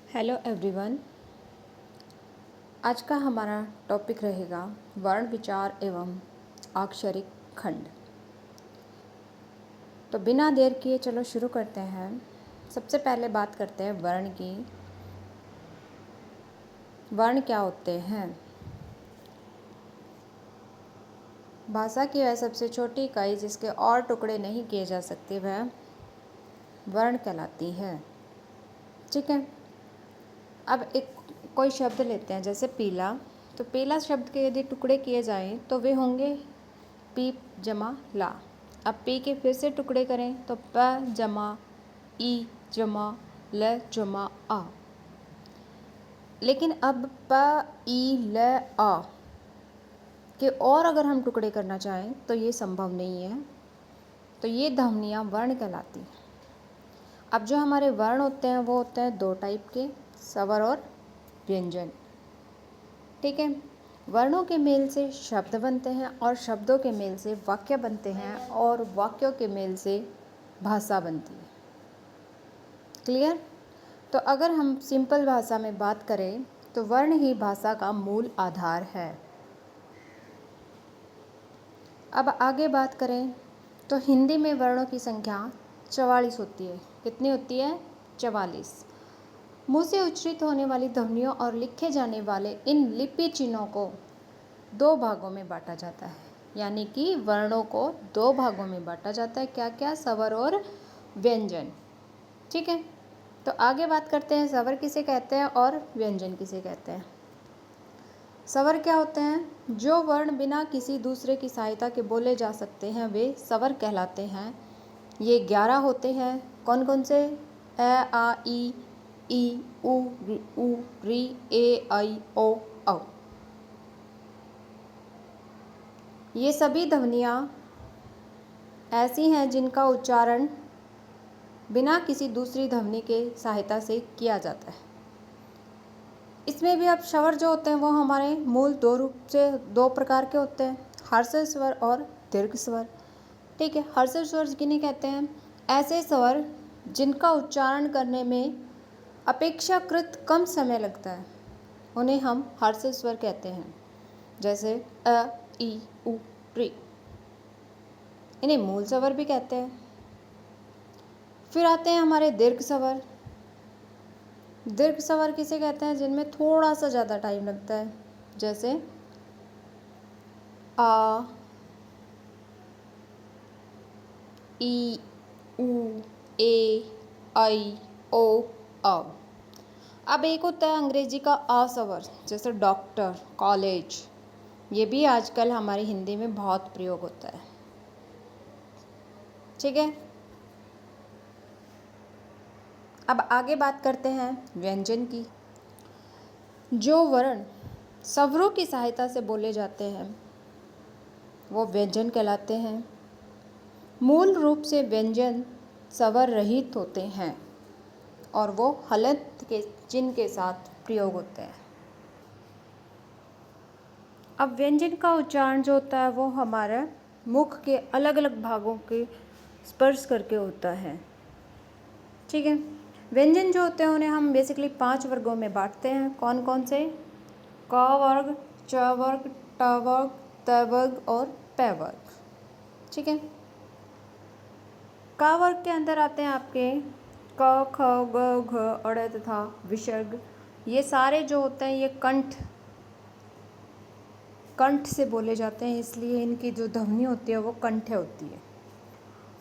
Hello everyone. आज का हमारा टॉपिक रहेगा वर्ण विचार एवं अक्षरिक खंड। तो बिना देर किए चलो शुरू करते हैं। सबसे पहले बात करते हैं वर्ण की। वर्ण क्या होते हैं? भाषा की वह सबसे छोटी इकाई जिसके और टुकड़े नहीं किए जा सकते वह वर्ण कहलाती है। ठीक है। अब एक कोई शब्द लेते हैं जैसे पीला। तो पीला शब्द के यदि टुकड़े किए जाएं तो वे होंगे पी जमा ला। अब पी के फिर से टुकड़े करें तो प जमा ई जमा ल जमा आ। लेकिन अब प ई ल आ के और अगर हम टुकड़े करना चाहें तो ये संभव नहीं है। तो ये ध्वनियाँ वर्ण कहलाती हैं। अब जो हमारे वर्ण होते हैं वो होते हैं दो टाइप के, स्वर और व्यंजन। ठीक है। वर्णों के मेल से शब्द बनते हैं और शब्दों के मेल से वाक्य बनते हैं और वाक्यों के मेल से भाषा बनती है। क्लियर? तो अगर हम सिंपल भाषा में बात करें तो वर्ण ही भाषा का मूल आधार है। अब आगे बात करें तो हिंदी में वर्णों की संख्या 44 होती है। कितनी होती है? 44। मुंह से उच्चारित होने वाली ध्वनियों और लिखे जाने वाले इन लिपि चिन्हों को दो भागों में बांटा जाता है। यानी कि वर्णों को दो भागों में बांटा जाता है। क्या क्या? स्वर और व्यंजन। ठीक है। तो आगे बात करते हैं स्वर किसे कहते हैं और व्यंजन किसे कहते हैं। स्वर क्या होते हैं? जो वर्ण बिना किसी दूसरे की सहायता के बोले जा सकते हैं वे स्वर कहलाते हैं। ये 11 होते हैं। कौन कौन से? ए आ ई उ री ए आई ओ औ। ये सभी ध्वनियाँ ऐसी हैं जिनका उच्चारण बिना किसी दूसरी ध्वनि के सहायता से किया जाता है। इसमें भी अब स्वर जो होते हैं वो हमारे मूल दो प्रकार के होते हैं, हर्षव स्वर और दीर्घ स्वर। ठीक है। हर्षव स्वर किन्हें कहते हैं? ऐसे स्वर जिनका उच्चारण करने में अपेक्षाकृत कम समय लगता है उन्हें हम हर्षव स्वर कहते हैं। जैसे अ ई उ री। इन्हें मूल स्वर भी कहते हैं। फिर आते हैं हमारे दीर्घ स्वर। दीर्घ स्वर किसे कहते हैं? जिनमें थोड़ा सा ज़्यादा टाइम लगता है। जैसे आ ई उ ए आई ओ औ। अब एक होता है अंग्रेजी का आ स्वर, जैसे डॉक्टर, कॉलेज। ये भी आजकल हमारी हिंदी में बहुत प्रयोग होता है। ठीक है। अब आगे बात करते हैं व्यंजन की। जो वर्ण स्वरों की सहायता से बोले जाते हैं वो व्यंजन कहलाते हैं। मूल रूप से व्यंजन स्वर रहित होते हैं और वो हलंत के चिन्ह के साथ प्रयोग होते हैं। अब व्यंजन का उच्चारण जो होता है वो हमारे मुख के अलग अलग भागों के स्पर्श करके होता है। ठीक है। व्यंजन जो होते हैं उन्हें हम बेसिकली 5 वर्गों में बांटते हैं। कौन कौन से? क वर्ग, च वर्ग, ट वर्ग, त वर्ग और प वर्ग। ठीक है। क वर्ग के अंदर आते हैं आपके क, ख, ग, घ, अड़ तथा विसर्ग। ये सारे जो होते हैं ये कंठ से बोले जाते हैं, इसलिए इनकी जो ध्वनि होती है वो कंठ होती है।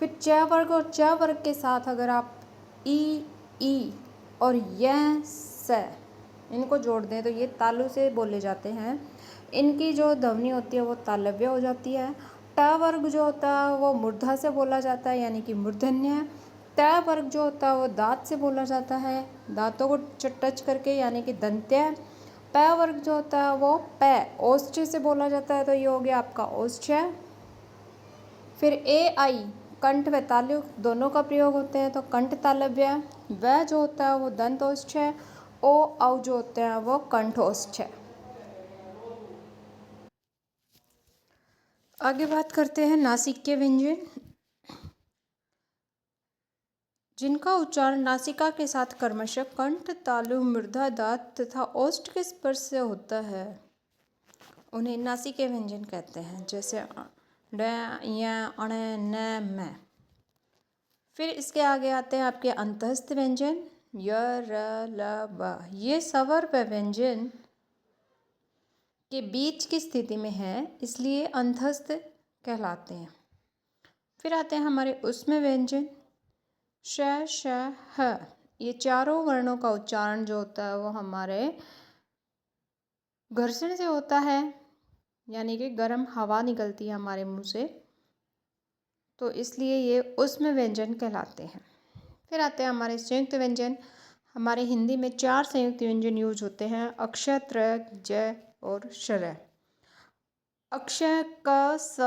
फिर च वर्ग और च वर्ग के साथ अगर आप ई और य स इनको जोड़ दें तो ये तालु से बोले जाते हैं। इनकी जो ध्वनि होती है वो तालव्य हो जाती है। ट वर्ग जो होता है वो मूर्धा से बोला जाता है, यानी कि मूर्धन्य। त वर्ग जो होता है वो दांत से बोला जाता है, दांतों को टच करके, यानी कि दंत्य। प वर्ग जो होता है वो ओष्ठ से बोला जाता है, तो ये हो गया आपका ओष्ठ। फिर ए आई कंठ व तालु दोनों का प्रयोग होते हैं, तो कंठ तालव्य। व जो होता है वो दंत ओष्ठ है। ओ औ जो होते हैं वो कंठ ओष्ठ है। आगे बात करते हैं नासिक के व्यंजन। जिनका उच्चारण नासिका के साथ क्रमशः कंठ, तालु, मूर्धा, दाँत तथा ओष्ठ के स्पर्श से होता है उन्हें नासिके व्यंजन कहते हैं, जैसे ड, य, अण, न, म। फिर इसके आगे आते हैं आपके अंतस्थ व्यंजन य, र, ल, ब। ये स्वर व व्यंजन के बीच की स्थिति में है, इसलिए अंतस्थ कहलाते हैं। फिर आते हैं हमारे उसमें व्यंजन श, श, ह। ये चारों वर्णों का उच्चारण जो होता है वो हमारे घर्षण से होता है, यानी कि गर्म हवा निकलती है हमारे मुंह से, तो इसलिए ये उसमें व्यंजन कहलाते हैं। फिर आते हैं हमारे संयुक्त व्यंजन। हमारे हिंदी में 4 संयुक्त व्यंजन यूज होते हैं, अक्षय, त्र, जय और शरय। अक्षय क, स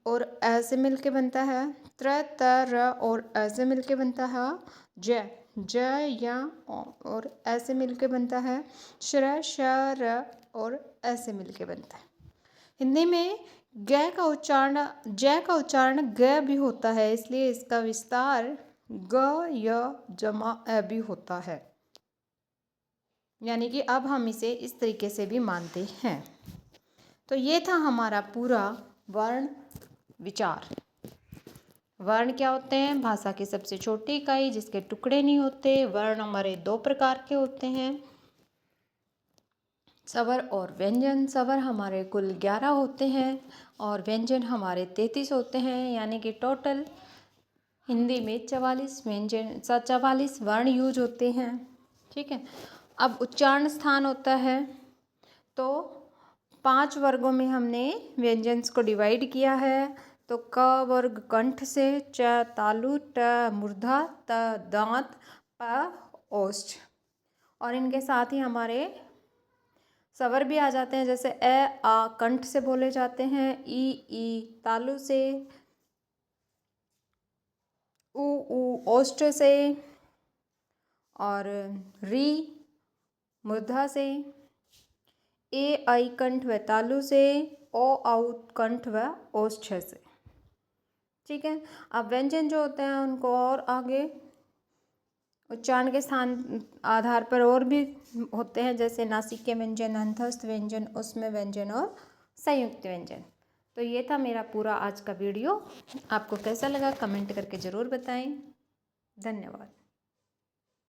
और ऐ से मिलके बनता है, त्र, त, र और ऐ से मिलके बनता है, जय, ज, या और ऐ से मिलके बनता है, श्र, श, र और ऐ से मिलके बनता है। हिंदी में ग का उच्चारण जय का उच्चारण ग भी होता है, इसलिए इसका विस्तार ग, य जमा ए भी होता है, यानी कि अब हम इसे इस तरीके से भी मानते हैं। तो ये था हमारा पूरा वर्ण विचार। वर्ण क्या होते हैं? भाषा की सबसे छोटी इकाई जिसके टुकड़े नहीं होते। वर्ण हमारे 2 प्रकार के होते हैं, स्वर और व्यंजन। स्वर हमारे कुल 11 होते हैं और व्यंजन हमारे 33 होते हैं, यानी कि टोटल हिंदी में 44 वर्ण यूज होते हैं। ठीक है, अब उच्चारण स्थान होता है, तो 5 वर्गों में हमने व्यंजन्स को डिवाइड किया है। तो क वर्ग कंठ से, च तालु, ट मूर्धा, त दांत, प ओष्ठ, और इनके साथ ही हमारे स्वर भी आ जाते हैं, जैसे ए आ कंठ से बोले जाते हैं, ई तालु से, उ ओष्ठ से, और री मूर्धा से, ए आई कंठ व तालु से, ओ आउ कंठ व ओष्ठ से। ठीक है, अब व्यंजन जो होते हैं उनको और आगे उच्चारण के स्थान आधार पर और भी होते हैं, जैसे नासिक व्यंजन, अंतस्थ व्यंजन, उसमें व्यंजन और संयुक्त व्यंजन। तो ये था मेरा पूरा आज का वीडियो। आपको कैसा लगा कमेंट करके ज़रूर बताएं। धन्यवाद।